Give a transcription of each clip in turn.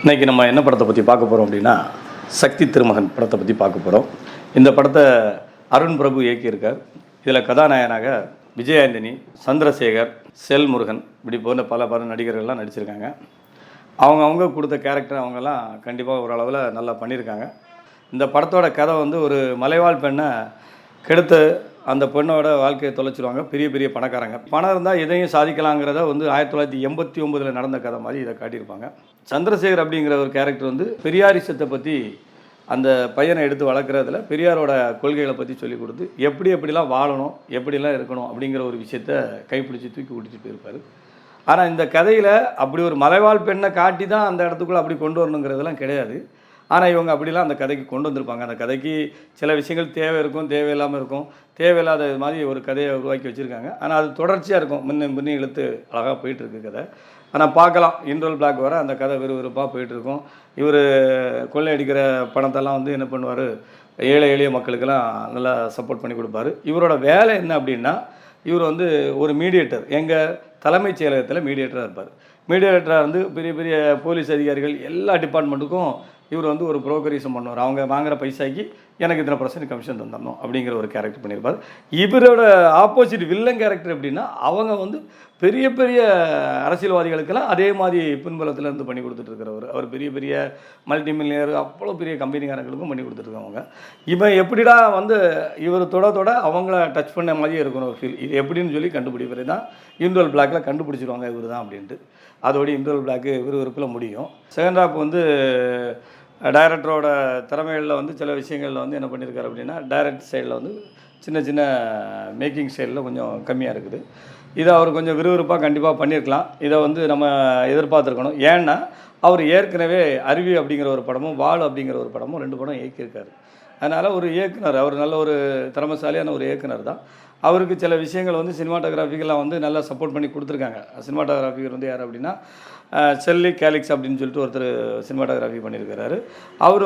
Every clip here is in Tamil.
இன்றைக்கி நம்ம என்ன படத்தை பற்றி பார்க்க போகிறோம் அப்படின்னா சக்தி திருமகன் படத்தை பற்றி பார்க்க போகிறோம். இந்த படத்தை அருண் பிரபு இயக்கியிருக்கார். இதில் கதாநாயகனாக விஜய் ஆண்டனி, சந்திரசேகர், செல்முருகன் இப்படி போன்ற பல நடிகர்கள்லாம் நடிச்சிருக்காங்க. அவங்க கொடுத்த கேரக்டர் அவங்கெல்லாம் கண்டிப்பாக ஓரளவில் நல்லா பண்ணியிருக்காங்க. இந்த படத்தோட கதை ஒரு மலைவாழ் பெண்ணை கெடுத்து அந்த பெண்ணோட வாழ்க்கையை தொலைச்சிருவாங்க. பெரிய பணக்காரங்க. பணம் இருந்தால் எதையும் சாதிக்கலாங்கிறத 1989 நடந்த கதை மாதிரி இதை காட்டியிருப்பாங்க. சந்திரசேகர் அப்படிங்கிற ஒரு கேரக்டர் பெரியாரிசத்தை பற்றி அந்த பையனை எடுத்து வளர்க்குறதுல பெரியாரோட கொள்கைகளை பற்றி சொல்லிக் கொடுத்து எப்படிலாம் வாழணும், எப்படிலாம் இருக்கணும் அப்படிங்கிற ஒரு விஷயத்தை கைப்பிடிச்சி தூக்கி கூட்டிகிட்டு போயிருப்பார். ஆனால் இந்த கதையில் அப்படி ஒரு மலைவாழ் பெண்ணை காட்டி தான் அந்த இடத்துக்குள்ளே அப்படி கொண்டு வரணுங்கிறதெல்லாம் கிடையாது. ஆனால் இவங்க அப்படிலாம் அந்த கதைக்கு கொண்டு வந்திருப்பாங்க. அந்த கதைக்கு சில விஷயங்கள் தேவை இருக்கும், தேவையில்லாமல் இருக்கும். தேவையில்லாத மாதிரி ஒரு கதையை உருவாக்கி வச்சுருக்காங்க. ஆனால் அது தொடர்ச்சியாக இருக்கும். முன்னே இழுத்து அழகாக போயிட்டுருக்கு கதை. ஆனால் பார்க்கலாம், இன்ட்ரோல் பிளாக் வர அந்த கதை விறுவிறுப்பாக போயிட்டுருக்கும். இவர் கொள்ளையடிக்கிற பணத்தெல்லாம் என்ன பண்ணுவார், எளிய மக்களுக்கெல்லாம் நல்லா சப்போர்ட் பண்ணி கொடுப்பாரு. இவரோட வேலை என்ன அப்படின்னா, இவர் ஒரு மீடியேட்டர், எங்கள் தலைமைச் செயலகத்தில் மீடியேட்டராக இருப்பார். மீடியேட்டராக பெரிய போலீஸ் அதிகாரிகள் எல்லா டிபார்ட்மெண்ட்டுக்கும் இவர் ஒரு புரோக்கரிசம் பண்ணுவார். அவங்க வாங்குகிற பைசாக்கு எனக்கு இத்தனை % கமிஷன் தந்தரணும் அப்படிங்கிற ஒரு கேரக்டர் பண்ணியிருப்பார். இவரோட ஆப்போசிட் வில்லன் கேரக்டர் எப்படின்னா, அவங்க பெரிய அரசியல்வாதிகளுக்கெல்லாம் அதே மாதிரி பின்புலத்திலேருந்து பண்ணி கொடுத்துட்ருக்கிறவர். அவர் பெரிய மல்டி மில்லியனர், அவ்வளோ பெரிய கம்பெனிக்காரங்களுக்கும் பண்ணி கொடுத்துட்ருக்கவங்க. இவன் எப்படிடா இவர் தொட அவங்கள டச் பண்ண மாதிரியே இருக்கணும் ஒரு ஃபீல். இது எப்படின்னு சொல்லி கண்டுபிடிப்பது தான் இன்ட்ரோல் பிளாக்கில் கண்டுபிடிச்சிருவாங்க இவர் தான் அப்படின்ட்டு. அதோடய இன்ட்ரோல் பிளாக்கு விறுவிறுப்பில் முடியும். செகண்ட் ஹாப் டைரக்டரோட திறமைகளில் சில விஷயங்களில் என்ன பண்ணியிருக்காரு அப்படின்னா, டைரக்ட் சைடில் சின்ன மேக்கிங் ஸ்டைலில் கொஞ்சம் கம்மியாக இருக்குது. இதை அவர் கொஞ்சம் விறுவிறுப்பாக கண்டிப்பாக பண்ணியிருக்கலாம். இதை நம்ம எதிர்பார்த்துருக்கணும். ஏன்னா அவர் ஏற்கனவே அருவி அப்படிங்கிற ஒரு படமும், வாள் அப்படிங்கிற ஒரு படமும் 2 படம் இயக்கியிருக்காரு. அதனால் ஒரு இயக்குனர், அவர் நல்ல ஒரு திறமைசாலியான ஒரு இயக்குனர் தான். அவருக்கு சில விஷயங்கள் சினிமாட்டோகிராஃபிக்கெல்லாம் நல்லா சப்போர்ட் பண்ணி கொடுத்துருக்காங்க. சினிமாட்டோகிராஃபிகர் யார் அப்படின்னா, செல்லி கேலிக்ஸ் அப்படின்னு சொல்லிட்டு ஒருத்தர் சினிமாட்டோகிராஃபி பண்ணியிருக்கிறாரு. அவர்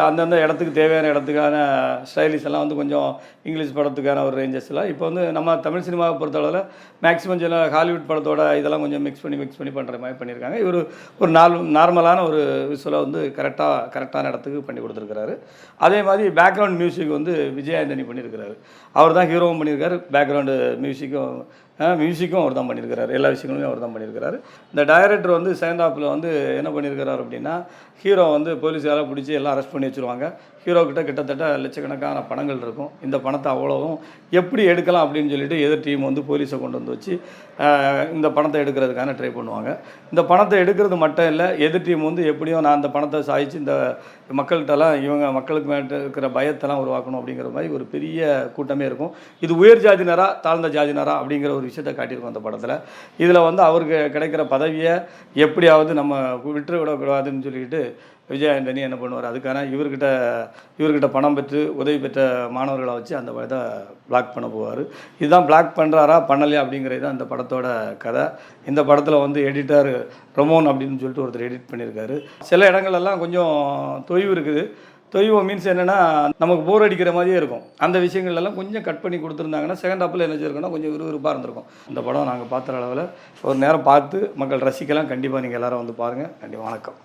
அந்தந்த இடத்துக்கு தேவையான இடத்துக்கான ஸ்டைலிஷ் எல்லாம் கொஞ்சம் இங்கிலீஷ் படத்துக்கான ஒரு ரேஞ்சஸ்லாம் இப்போ நம்ம தமிழ் சினிமாவை பொறுத்தளவில் மேக்ஸிமம் சில ஹாலிவுட் படத்தோட இதெல்லாம் கொஞ்சம் மிக்ஸ் பண்ணி பண்ணுற மாதிரி பண்ணியிருக்காங்க. இவர் ஒரு நார்மலான ஒரு விஷுவலை கரெக்டான இடத்துக்கு பண்ணி கொடுத்துருக்கிறாரு. அதே மாதிரி பேக்ரவுண்ட் மியூசிக் விஜய் ஆண்டனி பண்ணியிருக்கிறாரு. அவர் தான் ஹீரோவும் பண்ணியிருக்காரு, பேக்ரவுண்டு மியூசிக்கும் அவர் தான் பண்ணியிருக்கிறாரு. எல்லா விஷயங்களுமே அவர் தான் பண்ணியிருக்கிறாரு. இந்த டைரக்டர் செகண்ட் ஹாப்பில் என்ன பண்ணியிருக்கிறார் அப்படின்னா, ஹீரோ போலீஸாராக பிடிச்சி எல்லாம் அரெஸ்ட் பண்ணி வச்சுருவாங்க. ஹீரோக்கிட்ட கிட்டத்தட்ட லட்சக்கணக்கான பணங்கள் இருக்கும். இந்த பணத்தை அவ்வளவும் எப்படி எடுக்கலாம் அப்படின்னு சொல்லிட்டு எதிர் டீம் போலீஸை கொண்டு வச்சு இந்த பணத்தை எடுக்கிறதுக்கான ட்ரை பண்ணுவாங்க. இந்த பணத்தை எடுக்கிறது மட்டும் இல்லை, எதிர் டீம் எப்படியும் நான் அந்த பணத்தை சாதிச்சு இந்த மக்கள்கிட்டலாம் இவங்க மக்களுக்கு மேலே இருக்கிற பயத்தெல்லாம் உருவாக்கணும் அப்படிங்கிற மாதிரி ஒரு பெரிய கூட்டமே இருக்கும். இது உயர் ஜாதினரா தாழ்ந்த ஜாதினரா அப்படிங்கிற ஒரு விஷயத்தை காட்டியிருக்கோம் அந்த படத்தில். இதில் அவருக்கு கிடைக்கிற பதவியை எப்படியாவது நம்ம விட்டு விடக்கூடாதுன்னு சொல்லிட்டு விஜய் ஆண்டனி என்ன பண்ணுவார், அதுக்கான இவர்கிட்ட பணம் பெற்று உதவி பெற்ற மாணவர்களை வச்சு அந்த படத்தை பிளாக் பண்ண போவார். இதுதான் பிளாக் பண்ணுறாரா பண்ணலையா அப்படிங்கிறது தான் இந்த படத்தோட கதை. இந்த படத்தில் எடிட்டர் ரமோன் அப்படின்னு சொல்லிட்டு ஒருத்தர் எடிட் பண்ணியிருக்காரு. சில இடங்கள்லாம் கொஞ்சம் தொய்வு இருக்குது. தொய்வு மீன்ஸ் என்னென்னா, நமக்கு போர் அடிக்கிற மாதிரியே இருக்கும். அந்த விஷயங்கள்லாம் கொஞ்சம் கட் பண்ணி கொடுத்துருந்தாங்கன்னா செகண்ட் ஹாப்பில் என்ன செய்யிருக்கோன்னா கொஞ்சம் விறுவிறுப்பாக இருந்திருக்கும். இந்த படம் நாங்கள் பார்த்த அளவில் ஒரு நேரம் பார்த்து மக்கள் ரசிக்கலாம். கண்டிப்பாக நீங்கள் எல்லோரும் பாருங்கள். கண்டிப்பாக வணக்கம்.